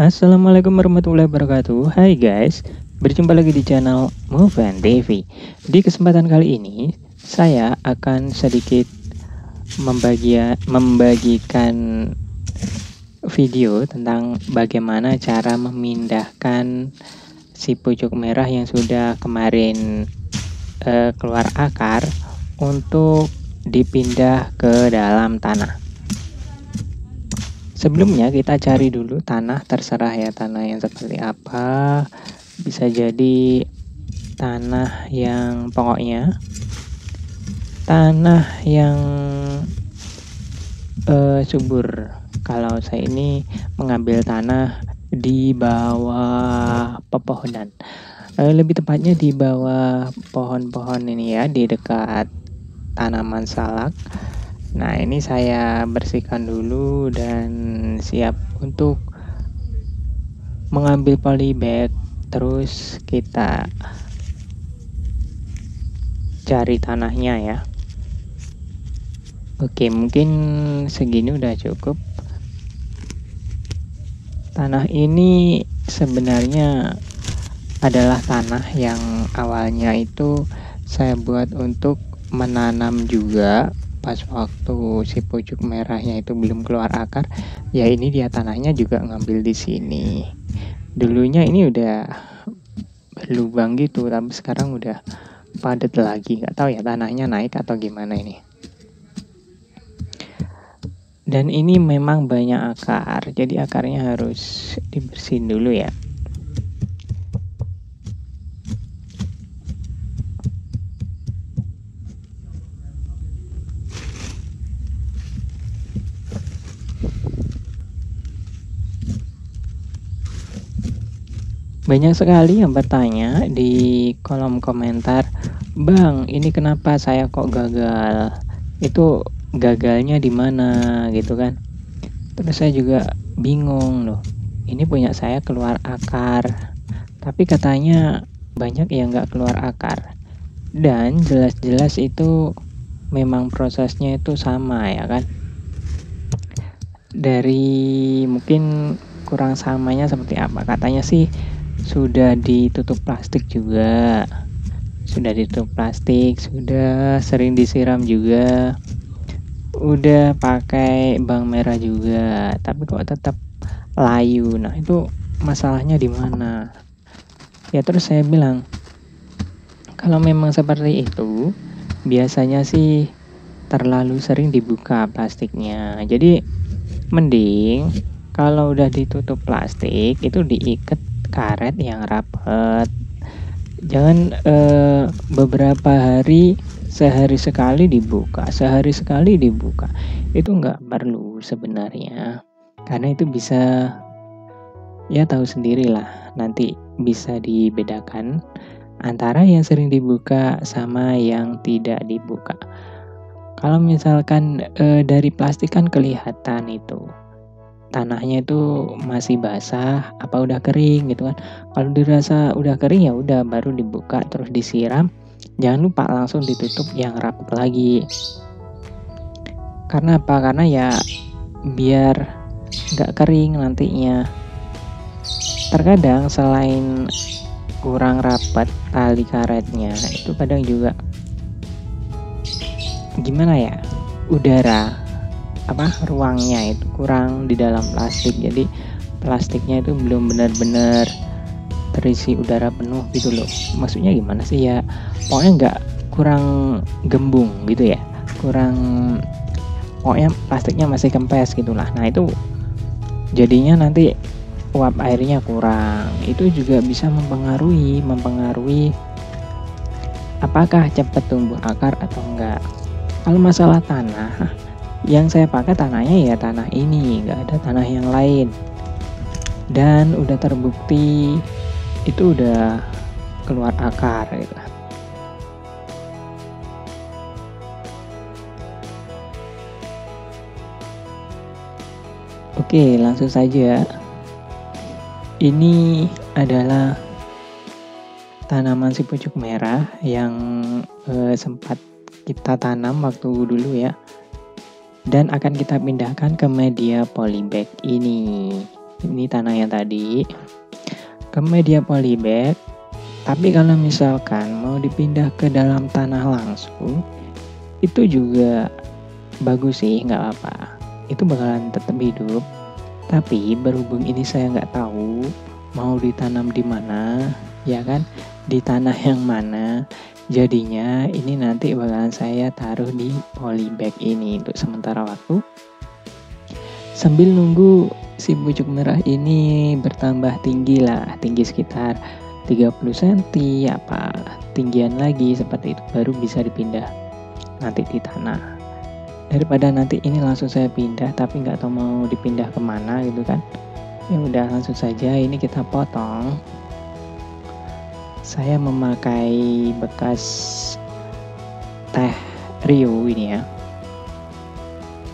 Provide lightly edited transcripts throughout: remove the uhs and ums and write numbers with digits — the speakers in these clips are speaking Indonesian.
Assalamualaikum warahmatullahi wabarakatuh. Hai guys, berjumpa lagi di channel Moven TV. Di kesempatan kali ini, saya akan sedikit membagikan video tentang bagaimana cara memindahkan si pucuk merah yang sudah kemarin keluar akar untuk dipindah ke dalam tanah. Sebelumnya kita cari dulu tanah, terserah ya tanah yang seperti apa. Bisa jadi tanah yang pokoknya tanah yang subur. Kalau saya ini mengambil tanah di bawah pepohonan, lebih tepatnya di bawah pohon-pohon ini ya, di dekat tanaman salak. Nah, ini saya bersihkan dulu dan siap untuk mengambil polybag. Terus kita cari tanahnya ya. Oke, mungkin segini udah cukup. Tanah ini sebenarnya adalah tanah yang awalnya itu saya buat untuk menanam juga. Pas waktu si pucuk merahnya itu belum keluar akar, ya ini dia tanahnya juga ngambil di sini. Dulunya ini udah berlubang gitu, tapi sekarang udah padat lagi. Nggak tahu ya tanahnya naik atau gimana ini. Dan ini memang banyak akar, jadi akarnya harus dibersihin dulu ya. Banyak sekali yang bertanya di kolom komentar, "Bang, ini kenapa saya kok gagal? Itu gagalnya di mana?" gitu kan. Terus saya juga bingung loh. Ini punya saya keluar akar, tapi katanya banyak yang nggak keluar akar. Dan jelas-jelas itu memang prosesnya itu sama ya kan. Dari mungkin kurang samanya seperti apa? Katanya sih sudah ditutup plastik juga, sudah sering disiram juga, udah pakai bawang merah juga, tapi kok tetap layu. Nah, itu masalahnya di mana? Ya terus saya bilang, kalau memang seperti itu, biasanya sih terlalu sering dibuka plastiknya. Jadi mending kalau udah ditutup plastik itu diikat karet yang rapet. Jangan beberapa hari, sehari sekali dibuka. Itu nggak perlu sebenarnya, karena itu bisa, ya tahu sendirilah, nanti bisa dibedakan antara yang sering dibuka sama yang tidak dibuka. Kalau misalkan dari plastik kan kelihatan itu tanahnya itu masih basah apa udah kering gitu kan. Kalau dirasa udah kering ya udah baru dibuka terus disiram. Jangan lupa langsung ditutup yang rapat lagi. Karena apa? Karena ya biar nggak kering nantinya. Terkadang selain kurang rapat tali karetnya, itu kadang juga gimana ya, udara ruangnya itu kurang di dalam plastik, jadi plastiknya itu belum benar-benar terisi udara penuh gitu loh. Maksudnya gimana sih ya, pokoknya nggak kurang gembung gitu ya, pokoknya plastiknya masih kempes gitulah. Nah itu jadinya nanti uap airnya kurang, itu juga bisa mempengaruhi apakah cepat tumbuh akar atau enggak. Kalau masalah tanah, yang saya pakai tanahnya ya tanah ini, nggak ada tanah yang lain. Dan udah terbukti itu udah keluar akar gitu. Oke, langsung saja. Ini adalah tanaman si pucuk merah yang sempat kita tanam waktu dulu ya. Dan akan kita pindahkan ke media polybag ini. ini tanah yang tadi ke media polybag. Tapi kalau misalkan mau dipindah ke dalam tanah langsung, itu juga bagus sih, nggak apa-apa. Itu bakalan tetap hidup. Tapi berhubung ini saya nggak tahu mau ditanam di mana, ya kan, di tanah yang mana. Jadinya ini nanti bakalan saya taruh di polybag ini untuk sementara waktu. Sambil nunggu si pucuk merah ini bertambah tinggi lah, tinggi sekitar 30 cm, apa tinggian lagi seperti itu, baru bisa dipindah nanti di tanah. Daripada nanti ini langsung saya pindah tapi nggak tahu mau dipindah kemana gitu kan, ya udah langsung saja ini kita potong. Saya memakai bekas teh Rio ini ya,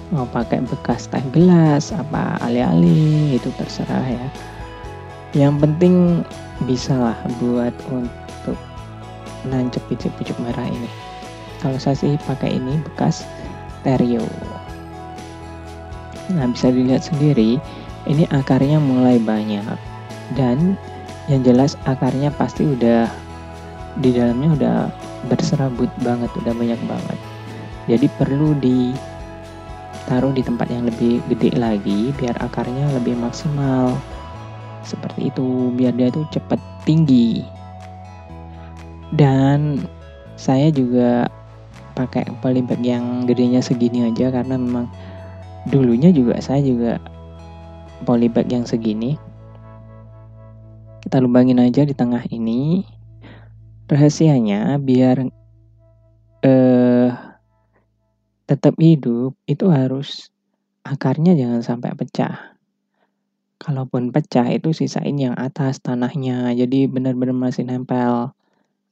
mau pakai bekas teh gelas apa alih-alih itu terserah ya, yang penting bisa lah buat untuk nancepin si pucuk merah ini. Kalau saya sih pakai ini bekas teh Rio. Nah, bisa dilihat sendiri ini akarnya mulai banyak, dan yang jelas akarnya pasti udah di dalamnya udah berserabut banget, udah banyak banget. Jadi perlu ditaruh di tempat yang lebih gede lagi biar akarnya lebih maksimal. Seperti itu, biar dia tuh cepat tinggi. Dan saya juga pakai polybag yang gedenya segini aja karena memang dulunya juga saya juga polybag yang segini. Kita lubangin aja di tengah ini. Rahasianya biar tetap hidup itu harus akarnya jangan sampai pecah. Kalaupun pecah itu sisain yang atas tanahnya. Jadi benar-benar masih nempel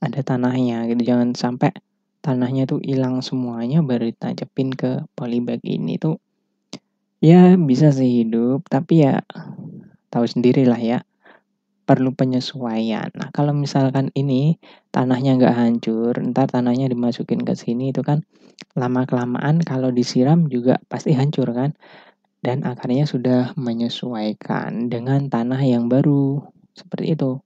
ada tanahnya gitu. Jangan sampai tanahnya tuh hilang semuanya baru ditancapin ke polybag ini tuh. Ya bisa sih hidup, tapi ya tahu sendirilah ya, perlu penyesuaian. Nah, kalau misalkan ini tanahnya nggak hancur, ntar tanahnya dimasukin ke sini itu kan lama-kelamaan kalau disiram juga pasti hancur kan. Dan akarnya sudah menyesuaikan dengan tanah yang baru. Seperti itu.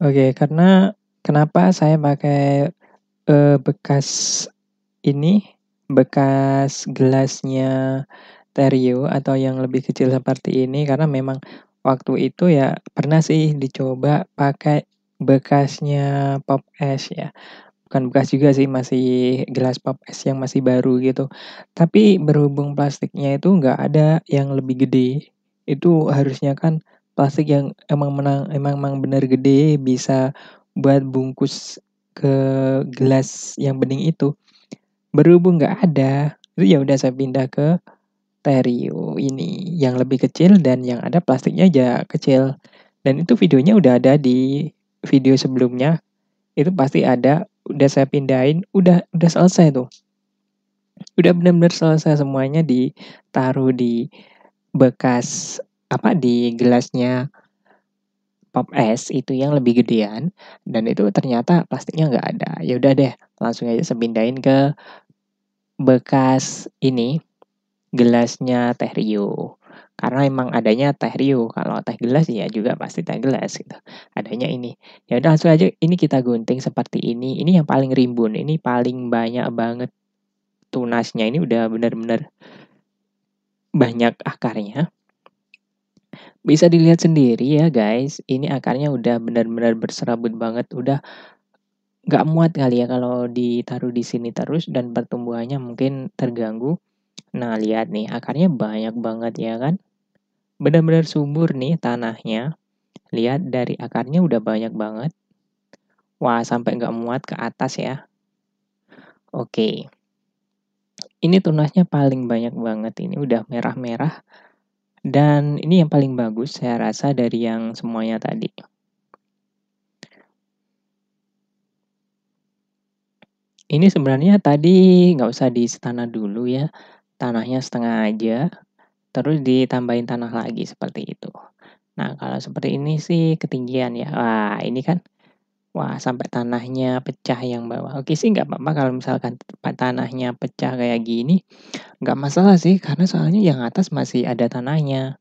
Oke, karena kenapa saya pakai, bekas ini, bekas gelasnya Terio atau yang lebih kecil seperti ini, karena memang waktu itu ya pernah sih dicoba pakai bekasnya Pop es ya. Bukan bekas juga sih, masih gelas Pop es yang masih baru gitu. Tapi berhubung plastiknya itu nggak ada yang lebih gede, itu harusnya kan plastik yang emang bener gede bisa buat bungkus ke gelas yang bening itu. Berhubung nggak ada, itu ya udah saya pindah ke Terio ini yang lebih kecil dan yang ada plastiknya aja kecil. Dan itu videonya udah ada di video sebelumnya, itu pasti ada, udah saya pindahin, udah selesai tuh. Udah bener-bener selesai semuanya ditaruh di bekas di gelasnya Pop es itu yang lebih gedean dan itu ternyata plastiknya nggak ada. Ya udah deh, langsung aja saya pindahin ke bekas ini, gelasnya Teh Rio. Karena emang adanya Teh Rio, kalau teh gelas ya juga pasti teh gelas gitu. Adanya ini. Ya udah langsung aja ini kita gunting seperti ini. Ini yang paling rimbun, ini paling banyak banget tunasnya. Ini udah benar-benar banyak akarnya. Bisa dilihat sendiri ya guys, ini akarnya udah benar-benar berserabut banget, udah nggak muat kali ya kalau ditaruh di sini terus dan pertumbuhannya mungkin terganggu. Nah, lihat nih, akarnya banyak banget ya kan? Benar-benar subur nih tanahnya. Lihat dari akarnya udah banyak banget. Wah, sampai nggak muat ke atas ya. Oke, ini tunasnya paling banyak banget. Ini udah merah-merah. Dan ini yang paling bagus saya rasa dari yang semuanya tadi. Ini sebenarnya tadi nggak usah di tanah dulu ya. Tanahnya setengah aja. Terus ditambahin tanah lagi seperti itu. Nah, kalau seperti ini sih ketinggian ya. Wah, ini kan wah, sampai tanahnya pecah yang bawah. Oke sih nggak apa-apa kalau misalkan tanahnya pecah kayak gini, nggak masalah sih karena soalnya yang atas masih ada tanahnya.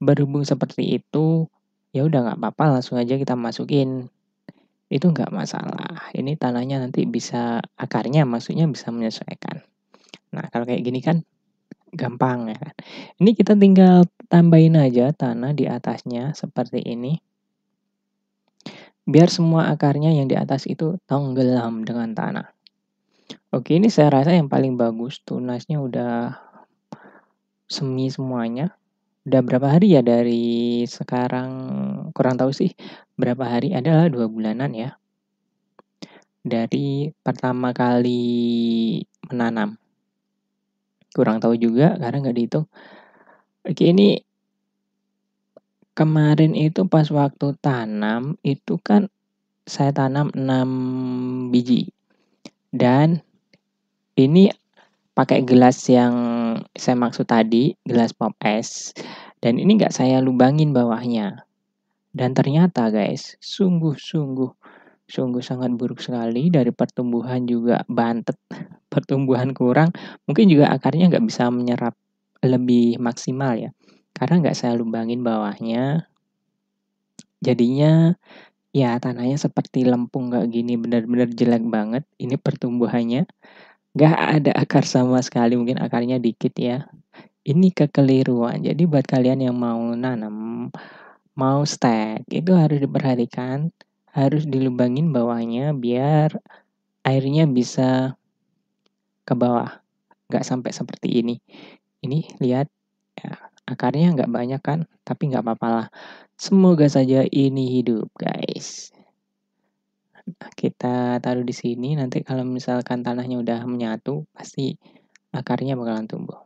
Berhubung seperti itu, ya udah nggak apa-apa langsung aja kita masukin. Itu nggak masalah. Ini tanahnya nanti bisa akarnya maksudnya bisa menyesuaikan. Nah, kalau kayak gini kan gampang ya kan. Ini kita tinggal tambahin aja tanah di atasnya seperti ini. Biar semua akarnya yang di atas itu tenggelam dengan tanah. Oke, ini saya rasa yang paling bagus tunasnya udah semi semuanya. Udah berapa hari ya dari sekarang, kurang tahu sih berapa hari, adalah 2 bulanan ya. Dari pertama kali menanam. Kurang tahu juga karena nggak dihitung. Oke, ini kemarin itu pas waktu tanam itu kan saya tanam 6 biji. Dan ini pakai gelas yang saya maksud tadi, gelas Pop es. Dan ini nggak saya lubangin bawahnya. Dan ternyata guys, sungguh sangat buruk sekali, dari pertumbuhan juga bantet, pertumbuhan kurang, mungkin juga akarnya nggak bisa menyerap lebih maksimal ya. Karena nggak saya lubangin bawahnya, jadinya ya tanahnya seperti lempung kayak gini, benar-benar jelek banget. Ini pertumbuhannya, nggak ada akar sama sekali, mungkin akarnya dikit ya. Ini kekeliruan. Jadi buat kalian yang mau nanam, mau stek, itu harus diperhatikan, harus dilubangin bawahnya biar airnya bisa ke bawah, nggak sampai seperti ini. Ini lihat, ya, akarnya nggak banyak kan, tapi nggak apa-apa lah. Semoga saja ini hidup, guys. Kita taruh di sini, nanti kalau misalkan tanahnya udah menyatu, pasti akarnya bakalan tumbuh.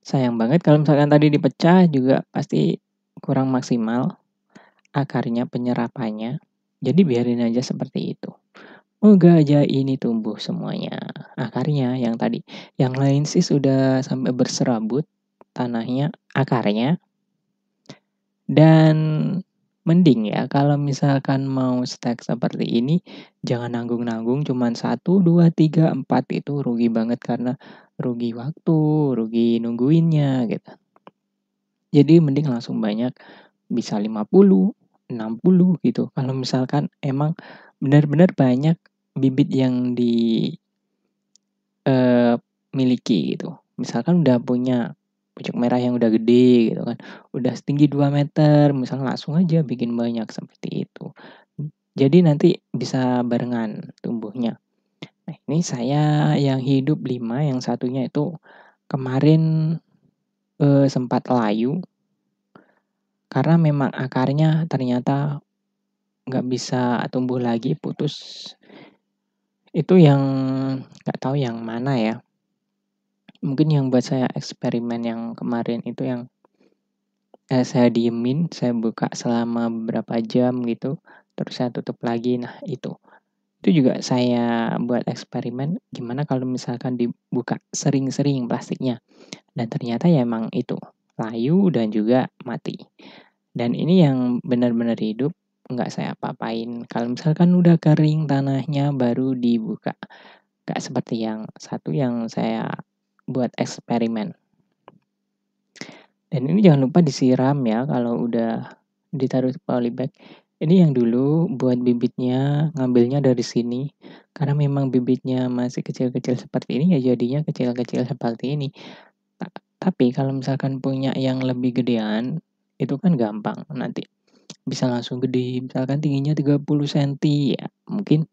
Sayang banget kalau misalkan tadi dipecah juga pasti kurang maksimal akarnya, penyerapannya. Jadi biarin aja seperti itu. Moga aja ini tumbuh semuanya. Akarnya yang tadi. Yang lain sih sudah sampai berserabut tanahnya, akarnya. Dan mending ya kalau misalkan mau stek seperti ini, jangan nanggung-nanggung cuman 1, 2, 3, 4 itu rugi banget karena rugi waktu, rugi nungguinnya gitu. Jadi mending langsung banyak, bisa 50, 60 gitu. Kalau misalkan emang benar-benar banyak bibit yang miliki gitu. Misalkan udah punya pucuk merah yang udah gede gitu kan, udah setinggi 2 meter, misalnya langsung aja bikin banyak seperti itu. Jadi nanti bisa barengan tumbuhnya. Nah, ini saya yang hidup 5, yang satunya itu kemarin, sempat layu karena memang akarnya ternyata nggak bisa tumbuh lagi, putus. Itu yang nggak tahu yang mana ya. Mungkin yang buat saya eksperimen yang kemarin itu yang saya diemin, saya buka selama beberapa jam gitu, terus saya tutup lagi. Nah itu. Itu juga saya buat eksperimen gimana kalau misalkan dibuka sering-sering plastiknya. Dan ternyata ya emang itu, layu dan juga mati. Dan ini yang benar-benar hidup, nggak saya apa-apain. Kalau misalkan udah kering tanahnya baru dibuka. Nggak seperti yang satu yang saya buat eksperimen. Dan ini jangan lupa disiram ya kalau udah ditaruh polybag. Ini yang dulu buat bibitnya ngambilnya dari sini. Karena memang bibitnya masih kecil-kecil seperti ini ya jadinya kecil-kecil seperti ini. Tapi kalau misalkan punya yang lebih gedean, itu kan gampang nanti. Bisa langsung gede, misalkan tingginya 30 cm ya mungkin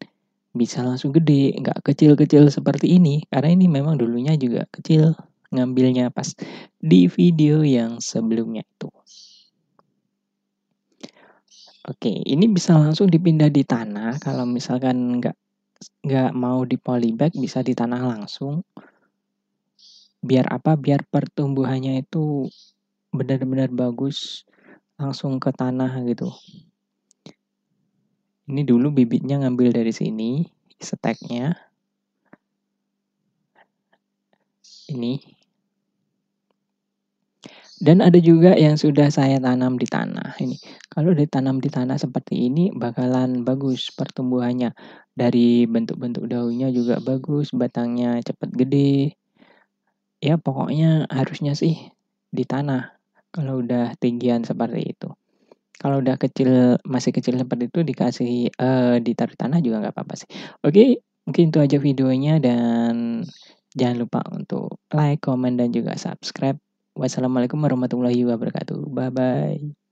bisa langsung gede, nggak kecil-kecil seperti ini. Karena ini memang dulunya juga kecil, ngambilnya pas di video yang sebelumnya itu. Oke, ini bisa langsung dipindah di tanah kalau misalkan nggak mau di polybag bisa di tanah langsung. Biar apa? Biar pertumbuhannya itu benar-benar bagus langsung ke tanah gitu. Ini dulu bibitnya ngambil dari sini, steknya. Ini. Dan ada juga yang sudah saya tanam di tanah ini. Kalau ditanam di tanah seperti ini bakalan bagus pertumbuhannya. Dari bentuk-bentuk daunnya juga bagus, batangnya cepat gede. Ya pokoknya harusnya sih di tanah kalau udah tinggian seperti itu. Kalau udah kecil, masih kecil seperti itu dikasih ditaruh tanah juga nggak apa-apa sih. Oke, mungkin itu aja videonya dan jangan lupa untuk like, comment, dan juga subscribe. Wassalamualaikum warahmatullahi wabarakatuh. Bye-bye.